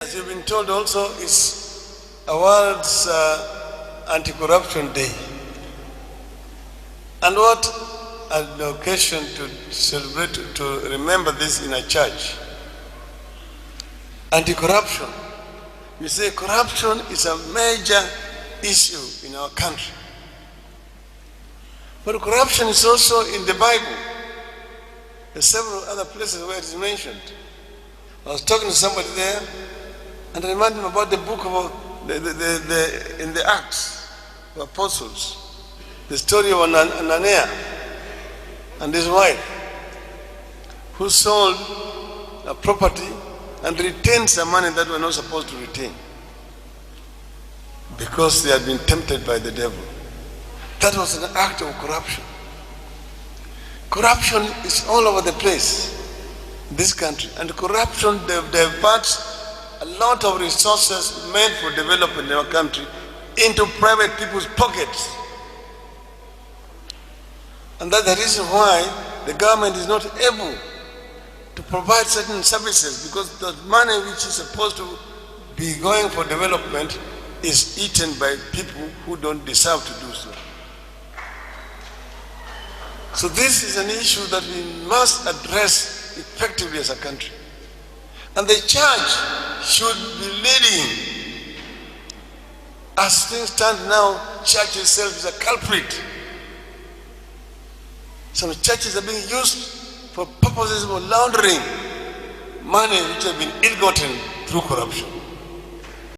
as you've been told also, is a world's anti-corruption day. And what an occasion to celebrate, to remember this in a church. Anti-corruption. You say corruption is a major issue in our country. But corruption is also in the Bible. There's several other places where it is mentioned. I was talking to somebody there, and I reminded him about the book of in the Acts of Apostles, the story of Ananias and his wife, who sold a property and retained some money that were not supposed to retain because they had been tempted by the devil. That was an act of corruption. Corruption is all over the place in this country, and corruption diverts a lot of resources meant for development in our country into private people's pockets. And that's the reason why the government is not able to provide certain services, because the money which is supposed to be going for development is eaten by people who don't deserve to do so. So this is an issue that we must address effectively as a country. And the church should be leading. As things stand now, church itself is a culprit. Some churches are being used for purposes of laundering money which have been ill-gotten through corruption.